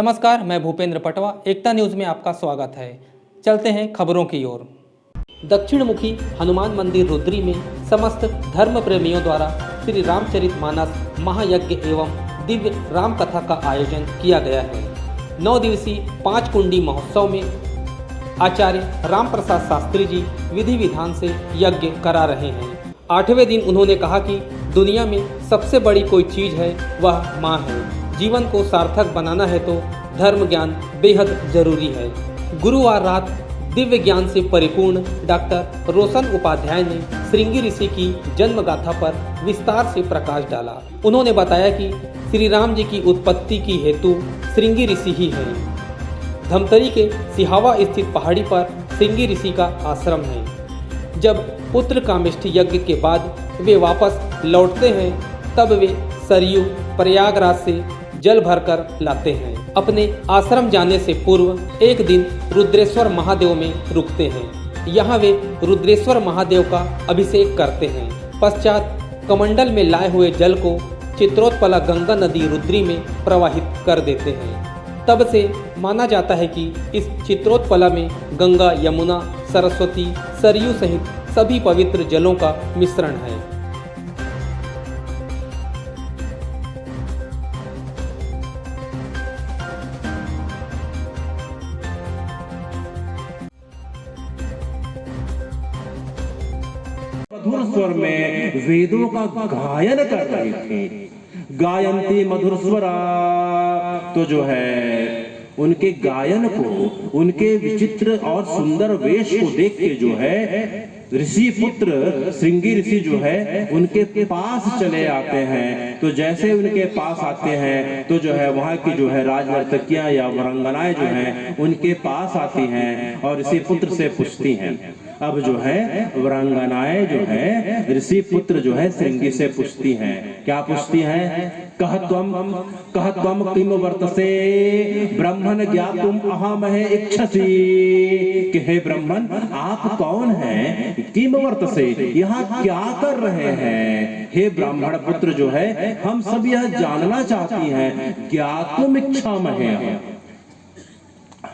नमस्कार, मैं भूपेंद्र पटवा। एकता न्यूज़ में आपका स्वागत है। चलते हैं खबरों की ओर। दक्षिणमुखी हनुमान मंदिर रुद्री में समस्त धर्म प्रेमियों द्वारा श्री रामचरितमानस महायज्ञ एवं दिव्य राम कथा का आयोजन किया गया है। 9 दिवसीय 5 कुंडी महोत्सव में आचार्य राम प्रसाद शास्त्री जी विधि विधान से यज्ञ करा रहे हैं। 8वें दिन उन्होंने कहा कि दुनिया में सबसे बड़ी कोई चीज़ है वह माँ है। जीवन को सार्थक बनाना है तो धर्म ज्ञान बेहद जरूरी है। गुरुवार रात दिव्य ज्ञान से परिपूर्ण डॉक्टर रोशन उपाध्याय ने श्रृंगी ऋषि की जन्मगाथा पर विस्तार से प्रकाश डाला। उन्होंने बताया कि श्री राम जी की उत्पत्ति की हेतु श्रृंगी ऋषि ही है। धमतरी के सिहावा स्थित पहाड़ी पर श्रृंगी ऋषि का आश्रम है। जब पुत्र कामेष्ठी यज्ञ के बाद वे वापस लौटते हैं तब वे सरयू प्रयागराज से जल भरकर लाते हैं। अपने आश्रम जाने से पूर्व एक दिन रुद्रेश्वर महादेव में रुकते हैं। यहाँ वे रुद्रेश्वर महादेव का अभिषेक करते हैं। पश्चात कमंडल में लाए हुए जल को चित्रोत्पला गंगा नदी रुद्री में प्रवाहित कर देते हैं। तब से माना जाता है कि इस चित्रोत्पला में गंगा, यमुना, सरस्वती, सरयू सहित सभी पवित्र जलों का मिश्रण है। मधुर स्वर में वेदों का गायन कर रहे थे। गायंती मधुर स्वरा, तो जो है उनके गायन को, उनके विचित्र और सुंदर वेश को देख के जो है ऋषि पुत्र श्रृंगी ऋषि जो है उनके पास चले आते हैं। तो जैसे उनके पास आते हैं तो जो है वहाँ की जो है राजनर्तकियां या वरंगनाएं जो हैं उनके पास आती हैं और ऋषि पुत्र से पूछती हैं। अब जो है वरंगनाएं जो है ऋषि पुत्र जो है श्रृंगी से पूछती हैं। क्या पूछती हैं? कहत्वम किम वर्तसे ब्रह्मन ज्ञातुम अहमहे इच्छसि, कि हे ब्रह्मन आप कौन हैं? किम वर्तसे, यहाँ क्या कर रहे हैं? हे ब्राह्मण पुत्र जो है हम सब यह जानना चाहती हैं। ज्ञातुम इच्छामहे,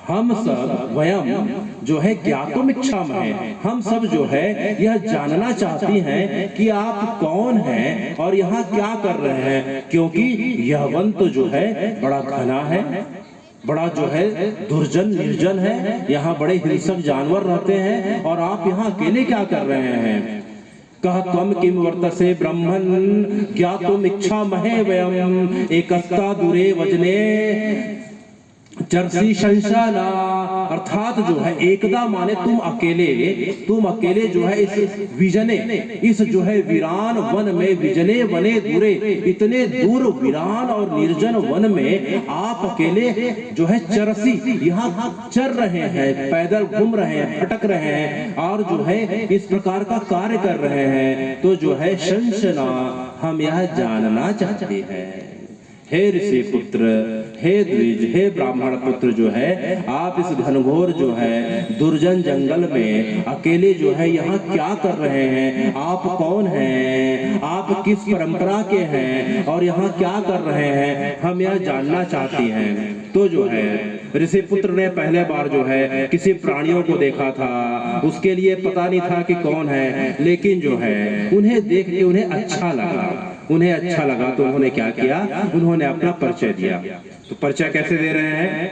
हम सब वयम जो है ज्ञातुम इच्छामहे, हम सब जो है यह जानना चाहती हैं कि आप कौन हैं और यहाँ क्या कर रहे हैं, क्योंकि यह वन तो जो है बड़ा घना है, बड़ा जो है दुर्जन निर्जन है, यहाँ बड़े हिंसक जानवर रहते हैं और आप यहाँ अकेले क्या कर रहे हैं? कहत्वम किम वर्तसे ब्रह्मन् ज्ञातुम इच्छामहे वयम् एकस्ता दूरे वजने चरसी शंशाना, अर्थात जो है एकदा माने तुम अकेले जो है इस विजने, इस जो है वीरान वन में, विजने वने दूरे, इतने दूर वीरान और निर्जन वन में आप अकेले जो है चरसी यहाँ चर रहे हैं, पैदल घूम रहे हैं, भटक रहे हैं और जो है इस प्रकार का कार्य कर रहे हैं। तो जो है शंशना, हम यह जानना चाहते हैं। हे ऋषि पुत्र, हे द्विज, हे ब्राह्मण पुत्र जो है आप इस घनघोर जो है दुर्जन जंगल में अकेले जो है यहाँ क्या कर रहे हैं? आप कौन हैं? आप किस परंपरा के हैं और यहाँ क्या कर रहे हैं? हम यह जानना चाहती हैं। तो जो है ऋषि पुत्र ने पहले बार जो है किसी प्राणियों को देखा था, उसके लिए पता नहीं था कि कौन है, लेकिन जो है उन्हें देख के उन्हें अच्छा लगा तो उन्होंने क्या किया? उन्होंने अपना परिचय दिया। तो परिचय कैसे दे रहे हैं?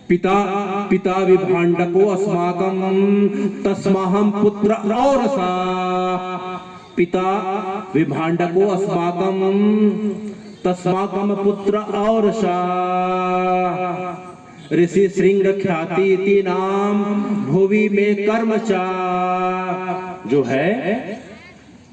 पिता विभांडको अस्माकं तस्माहं पुत्र और सा, पिता विभांडको अस्माकं तस्माकं पुत्र और सा, ऋषि श्रृंग ख्याति इति नाम भुवि में कर्मचा। जो है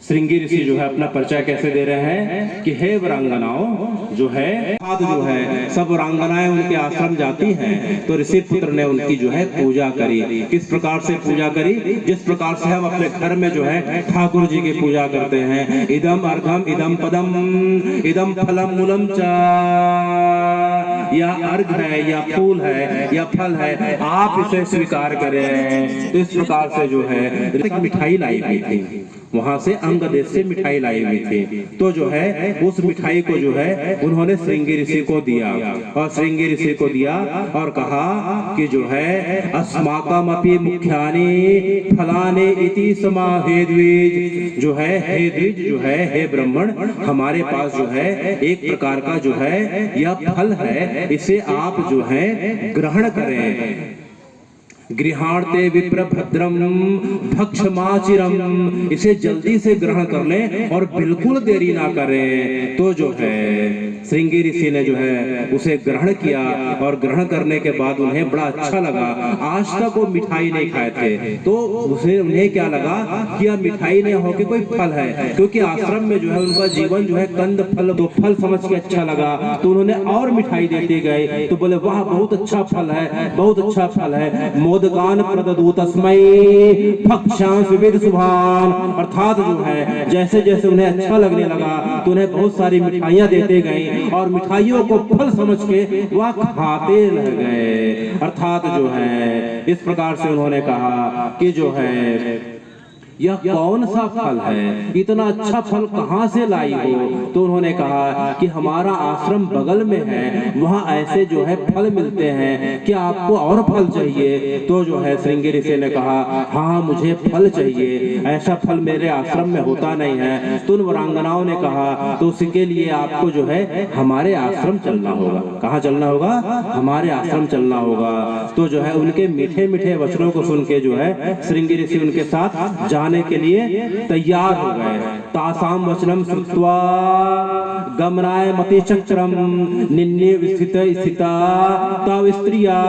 श्रृंगी ऋषि जो है अपना परिचय कैसे दे रहे हैं कि हे वरांगनाओं जो है सब वरांगनाएं उनके आश्रम जाती हैं तो ऋषि पुत्र ने उनकी जो है पूजा करी। किस प्रकार से पूजा करी? जिस प्रकार से हम अपने घर में जो है ठाकुर जी की पूजा करते हैं। इदम अर्घम इदम पदम इदम फलम मूलम च, या अर्घ है या फूल है या फल है, आप इसे स्वीकार करें। तो इस प्रकार से जो है मिठाई लाई गई थी वहां से अंग देश से मिठाई लाई हुई थी। तो जो है उस मिठाई को जो है उन्होंने श्रृंगी ऋषि को दिया, और श्रृंगी ऋषि को दिया और कहा कि जो है अस्माकमपि मुख्यानि फलानि इति समाहे द्विज, जो है हे द्विज, जो है हे ब्राह्मण, हमारे पास जो है एक प्रकार का जो है यह फल है, इसे आप जो है ग्रहण करें। गृहाणते विप्र भद्रम भक्षमाचिरम, इसे जल्दी से ग्रहण कर लें और बिल्कुल देरी ना करें। तो जो है श्रृंगी ऋषि ने जो है उसे ग्रहण किया, और ग्रहण करने के बाद उन्हें बड़ा अच्छा लगा। आज तक वो मिठाई नहीं खाए थे, तो उन्हें क्या लगा कि यह मिठाई नहीं होकर कोई फल है, क्योंकि आश्रम में जो है उनका जीवन जो है कंद फल, तो फल समझ के अच्छा लगा, तो उन्होंने और मिठाई देते गए। तो बोले वाह बहुत अच्छा फल है, बहुत अच्छा फल है। मोदकान प्रददू तस्मै भक्षांस विविध शुभान, अर्थात जो है जैसे जैसे उन्हें अच्छा लगने लगा तो उन्हें बहुत सारी मिठाइयां देते गए, और मिठाइयों को फल समझ के वह खाते रह गए। अर्थात जो है इस प्रकार से उन्होंने कहा कि जो है यह कौन सा फल है, इतना अच्छा फल कहां से लाई हो? तो उन्होंने कहा कि हमारा आश्रम बगल में है, वहां ऐसे जो है फल मिलते हैं, क्या आपको और फल चाहिए? तो जो है श्रृंगी ऋषि ने कहा हाँ मुझे फल चाहिए, ऐसा फल मेरे आश्रम में होता नहीं है। तो उन वीरांगनाओं ने कहा तो उसके लिए आपको जो है हमारे आश्रम चलना होगा। कहाँ चलना होगा? हमारे आश्रम चलना होगा। तो जो है उनके मीठे मीठे वचनों को सुन के जो है श्रृंगी ऋषि उनके साथ जाने के लिए तैयार हो गए। तासाम वचनम श्रुत्वा गमनाय मति चक्रम निन्ने स्थिता तव स्त्रिया,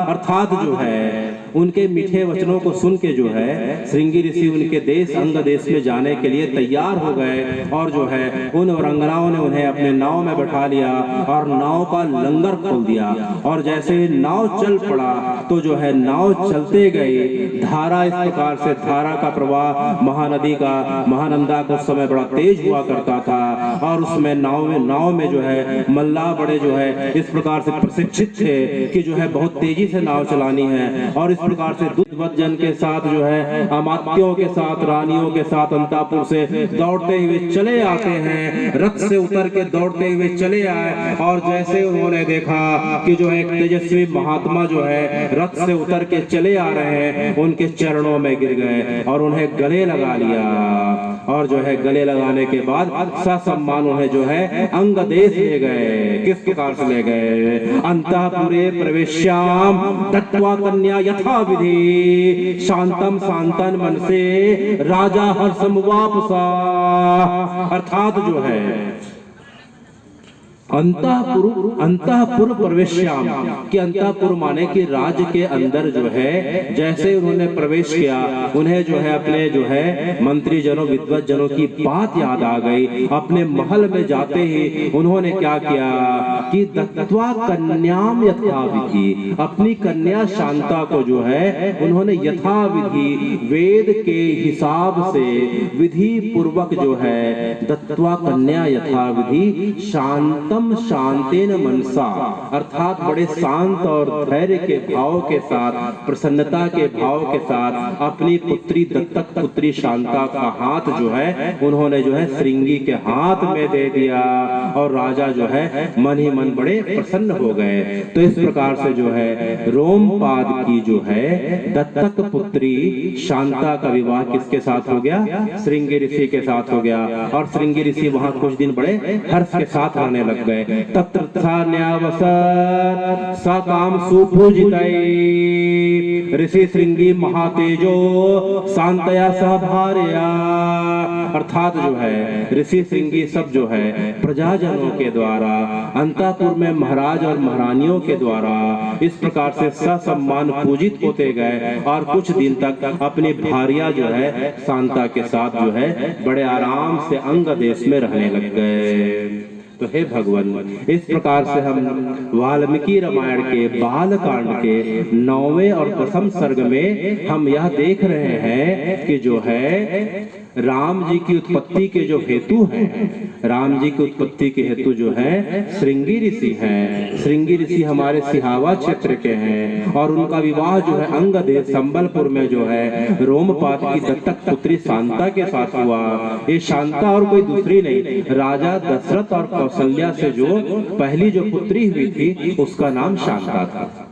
अर्थात जो है उनके मीठे वचनों को सुन के जो है श्रृंगी ऋषि उनके देश अंग देश में जाने के लिए तैयार हो गए, और जो है उन वीरांगनाओं ने उन्हें अपने नाव में बैठा लिया और नाव का लंगर खोल दिया। और जैसे नाव चल पड़ा तो जो है नाव चलते गई, धारा इस प्रकार से, धारा का प्रवाह महानदी का, महानंदा को उस समय बड़ा तेज हुआ करता था, और उसमें नाव में जो है मल्लाह बड़े जो है इस प्रकार से प्रशिक्षित थे कि जो है बहुत तेजी से नाव चलानी है। और इस प्रकार से दुर्वजन के साथ जो है अमात्यों के साथ, रानियों के साथ अंतापुर से दौड़ते हुए चले आते हैं, रथ से उतर के दौड़ते हुए चले आए। और जैसे उन्होंने देखा कि जो एक तेजस्वी महात्मा जो है रथ से उतर के चले आ रहे हैं, उनके चरणों में गिर गए और उन्हें गले लगा लिया। और जो है गले लगाने के बाद ससम्मान उन्हें जो है अंग देश ले गए। किस प्रकार से ले गए? अंतःपुरे प्रवेश्याम दत्त्वा कन्या यथा विधि शांतम शांतन मन से राजा हर्षम वापसा, अर्थात जो है अंतःपुर प्रवेश्याम, कि अंतःपुर माने कि राज्य के अंदर जो है जैसे उन्होंने प्रवेश किया, उन्हें जो है अपने जो है मंत्री जनों, विद्वत जनों की बात याद आ गई। अपने महल में जाते ही उन्होंने क्या किया कि दत्त्वा कन्याम यथाविधि, अपनी कन्या शांता को जो है उन्होंने यथाविधि वेद के हिसाब से विधि पूर्वक जो है दत्त्वा कन्या यथाविधि शांतम शांतेन मनसा, अर्थात बड़े शांत और धैर्य के भाव के साथ, प्रसन्नता के भाव के साथ अपनी पुत्री दत्तक पुत्री शांता का हाथ जो है उन्होंने जो है श्रृंगी के हाथ में दे दिया, और राजा जो है मन ही मन बड़े प्रसन्न हो गए। तो इस प्रकार से जो है रोमपाद की जो है दत्तक पुत्री शांता का विवाह किसके साथ हो गया? श्रृंगी ऋषि के साथ हो गया। और श्रृंगी ऋषि वहां कुछ दिन बड़े हर्ष के साथ रहने लग गए। तत्र न्यावसर स काम सुपूजितै ऋषि श्रृंगी महातेजो शांतया सह भार्या, अर्थात जो है ऋषि श्रृंगी सब जो है प्रजाजनों के द्वारा, अंतःपुर में महाराज और महारानियों के द्वारा इस प्रकार से ससम्मान पूजित होते गए, और कुछ दिन तक अपनी भार्या जो है शांता के साथ जो है बड़े आराम से अंग देश में रहने लग गए। तो हे भगवान, इस प्रकार से हम वाल्मीकि रामायण के बाल कांड के 9वें और 10वें सर्ग में हम यह देख रहे हैं कि जो है राम जी की उत्पत्ति के जो हेतु हैं, राम जी की उत्पत्ति के हेतु जो है श्रृंगी ऋषि हैं। श्रृंगी ऋषि हमारे सिहावा क्षेत्र के हैं और उनका विवाह जो है अंगदेश संबलपुर में जो है रोमपाद की दत्तक पुत्री शांता के साथ हुआ। ये शांता और कोई दूसरी नहीं, राजा दशरथ और कौशल्या से जो पहली जो पुत्री हुई थी उसका नाम शांता था।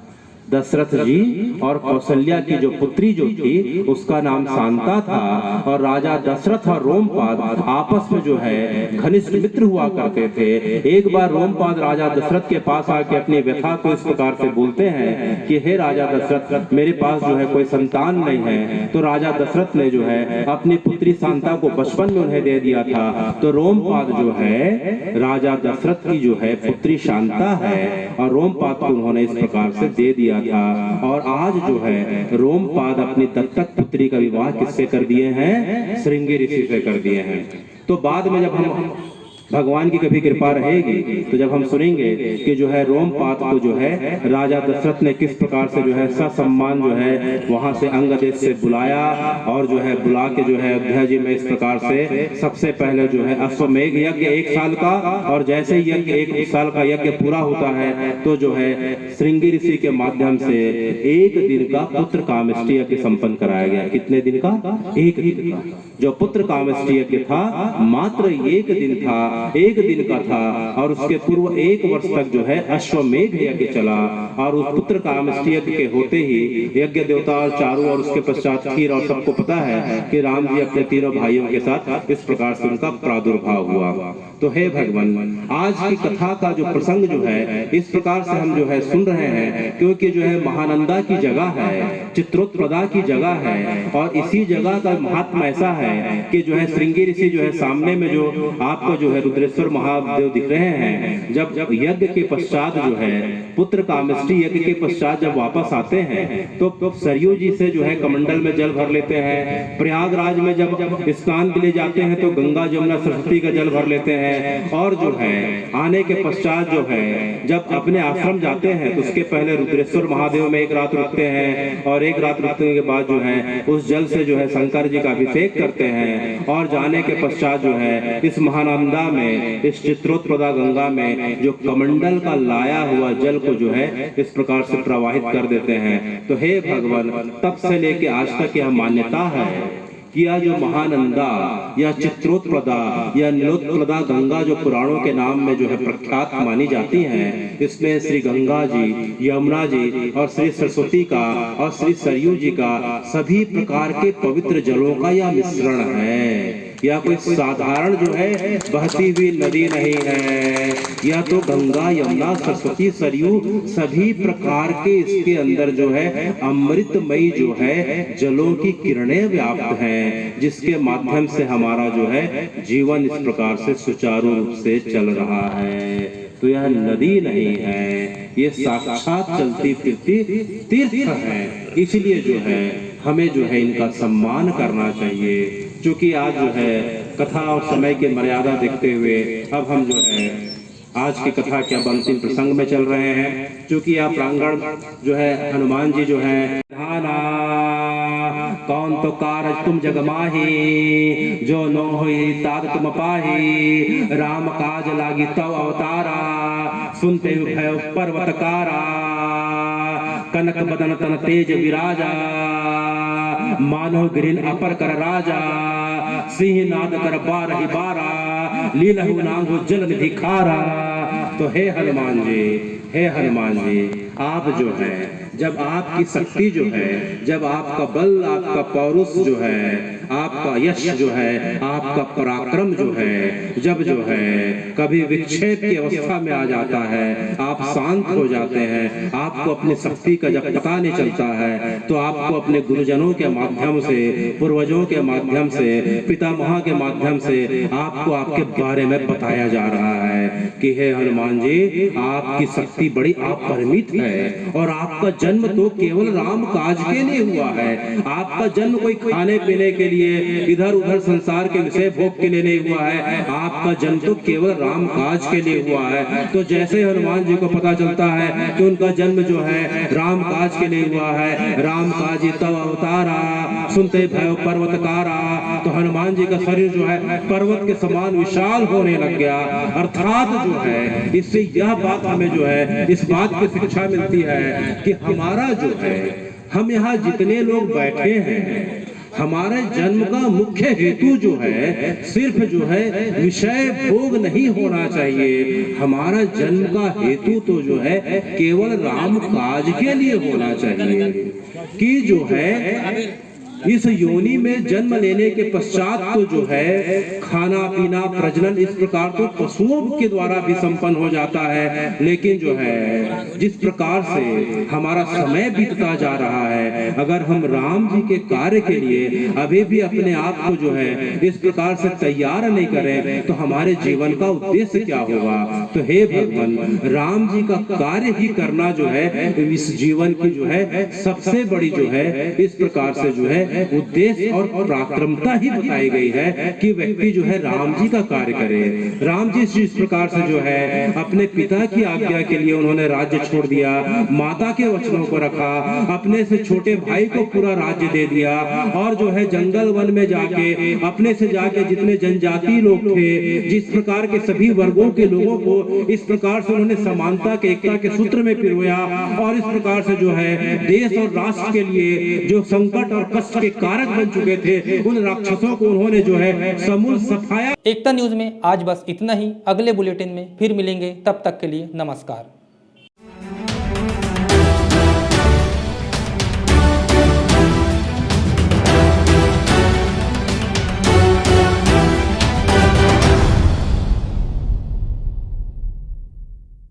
दशरथ जी और कौशल्या की जो पुत्री जो थी उसका नाम शांता था। और राजा दशरथ और रोमपाद आपस में जो है घनिष्ठ मित्र हुआ करते थे। एक बार रोमपाद राजा दशरथ के पास आके अपनी व्यथा को इस प्रकार से बोलते हैं कि हे राजा दशरथ, मेरे पास जो है कोई संतान नहीं है। तो राजा दशरथ ने जो है अपनी पुत्री शांता को बचपन में उन्हें दे दिया था। तो रोमपाद जो है राजा दशरथ की जो है पुत्री शांता है और रोमपाद को उन्होंने इस प्रकार से दे दिया था। और आज जो है रोमपाद अपनी दत्तक पुत्री का विवाह किससे कर दिए हैं? श्रृंगी ऋषि से कर दिए हैं। तो बाद में जब हम भगवान की कभी कृपा रहेगी तो जब हम सुनेंगे कि जो है रोमपाद को जो है राजा दशरथ ने किस प्रकार से जो है ससम्मान जो है वहां से अंगदेश से बुलाया और जो है बुला के जो है अयोध्या जी में इस प्रकार से सबसे पहले जो है अश्वमेघ यज्ञ 1 साल का, और जैसे ही यज्ञ 1 साल का यज्ञ पूरा होता है तो जो है श्रृंगी ऋषि के माध्यम से 1 दिन का पुत्र कामेष्टि यज्ञ संपन्न कराया गया। कितने दिन का? 1 दिन का। जो पुत्र कामेष्टि यज्ञ था मात्र 1 दिन था, 1 दिन का था। और उसके पूर्व 1 वर्ष तक जो है अश्वमेघ यज्ञ चला। और उस पुत्र कामेष्टि यज्ञ के होते ही यज्ञ देवता और चारों और उसके पश्चात खीर, और सबको पता है कि राम जी अपने तीनों भाइयों के साथ इस प्रकार से उनका प्रादुर्भाव हुआ। तो हे भगवान, आज की कथा का जो प्रसंग जो है इस प्रकार से हम जो है सुन रहे हैं, क्योंकि जो है महानंदा की जगह है, चित्रोत्पदा की जगह है। और इसी जगह का महात्मा ऐसा है कि जो है श्रृंगी ऋषि जो है सामने में जो आपको जो है रुद्रेश्वर महादेव दिख रहे हैं, जब यज्ञ के पश्चात जो है पुत्र कामेष्टि यज्ञ के पश्चात जब वापस आते हैं तो सरयू जी से जो है कमंडल में जल भर लेते हैं। प्रयागराज में जब स्नान के लिए जाते हैं तो गंगा जमुना सरस्वती का जल भर लेते हैं। और जो है आने के पश्चात जो है जब अपने आश्रम जाते हैं तो उसके पहले रुद्रेश्वर महादेव में 1 रात रुकते हैं, और 1 रात रुकने के बाद जो है उस जल से जो है शंकर जी का अभिषेक करते हैं। और जाने के पश्चात जो है इस महानंदा में, इस चित्रोत्पदा गंगा में जो कमंडल का लाया हुआ जल को जो है इस प्रकार से प्रवाहित कर देते हैं। तो हे भगवान, तब से लेके आज तक यह मान्यता है कि यह जो महानंदा या चित्रोत्पदा या नीलोत्पदा गंगा जो पुराणों के नाम में जो है प्रख्यात मानी जाती हैं, इसमें श्री गंगा जी, यमुना जी और श्री सरस्वती का और श्री सरयू जी का सभी प्रकार के पवित्र जलों का यह मिश्रण है। यह कोई साधारण जो है बहती हुई नदी नहीं है, यह तो गंगा यमुना सरस्वती सरयू सभी प्रकार के इसके अंदर जो है अमृतमयी जो है जलों की किरणें व्याप्त हैं, जिसके माध्यम से हमारा जो है जीवन इस प्रकार से सुचारू रूप से चल रहा है। तो यह नदी नहीं है, ये साक्षात चलती फिरती तीर्थ है। इसलिए जो है हमें जो है इनका सम्मान करना चाहिए। क्योंकि आज जो है कथा और समय की मर्यादा देखते हुए अब हम जो है आज की कथा के अब अंतिम प्रसंग में चल रहे हैं। क्योंकि यह प्रांगण जो है हनुमान जी जो है धाना कौन तो कारज तुम जग माही, जो नो होई तात तुम पाही, राम काज लागी तव अवतारा, सुनते भय पर्वतकारा, कनक बदन तन तेज विराजा, मानो गिरिन अपर कर राजा, सिंह नाद कर बारहि बारा, लीलहु नांगो जल निधि खारा। तो हे हनुमान जी, हे हनुमान जी, आप जो है जब आपकी शक्ति जो है, जब आपका बल, आपका पौरुष जो है, आपका यश जो है, आपका पराक्रम जो है, जब जो है कभी विक्षेप की अवस्था में आ जाता है, आप शांत हो जाते हैं, आपको अपनी शक्ति का जब पता नहीं चलता है, तो आपको अपने गुरुजनों के माध्यम से, पूर्वजों के माध्यम से, पितामह के माध्यम से आपको आपके बारे में बताया जा रहा है कि हे हनुमान जी, आपकी शक्ति बड़ी अपरिमित है और आपका जन्म तो केवल राम काज के लिए हुआ है। आपका जन्म कोई खाने पीने के लिए, इधर उधर संसार के विषय भोग के लिए नहीं हुआ है। आपका जन्म तो केवल राम काज के लिए हुआ है। तो जैसे हनुमान जी को पता चलता है कि उनका जन्म जो है राम काज के लिए हुआ है, राम काज तव अवतारा सुनते भय पर्वतकारा, तो हनुमान जी का शरीर जो है पर्वत के समान विशाल होने लग गया। अर्थात जो है इससे यह बात हमें जो है इस बात की शिक्षा मिलती है कि हमारा जो है, हम यहाँ जितने लोग बैठे हैं, हमारे जन्म का मुख्य हेतु जो है सिर्फ जो है विषय भोग नहीं होना चाहिए। हमारा जन्म का हेतु तो जो है केवल राम काज के लिए होना चाहिए कि जो है इस योनि में जन्म लेने के पश्चात तो जो है खाना पीना प्रजनन इस प्रकार तो पशुओं के द्वारा भी संपन्न हो जाता है। लेकिन जो है जिस प्रकार से हमारा समय बीतता जा रहा है, अगर हम राम जी के कार्य के लिए अभी भी अपने आप को जो है इस प्रकार से तैयार नहीं करें तो हमारे जीवन का उद्देश्य क्या होगा। तो हे भगवान, राम जी का कार्य ही करना जो है इस जीवन की जो है सबसे बड़ी जो है इस प्रकार से जो है उद्देश्य और पराक्रमता ही बताई गई है कि व्यक्ति जो है राम जी का कार्य करे। राम जी इस प्रकार से जो है अपने पिता की आज्ञा के लिए उन्होंने राज्य छोड़ दिया, माता के वचनों को रखा, अपने से छोटे भाई को पूरा राज्य दे दिया और जो है जंगल वन में जाके अपने से जाके जितने जनजाति लोग थे, जिस प्रकार के सभी वर्गों के लोगों को इस प्रकार से उन्होंने समानता के एकता के सूत्र में पिरोया और इस प्रकार से जो है देश और राष्ट्र के लिए जो संकट और कष्ट के कारक बन चुके थे उन राक्षसों को उन्होंने जो है समूल सफाया। एकता न्यूज में आज बस इतना ही। अगले बुलेटिन में फिर मिलेंगे, तब तक के लिए नमस्कार।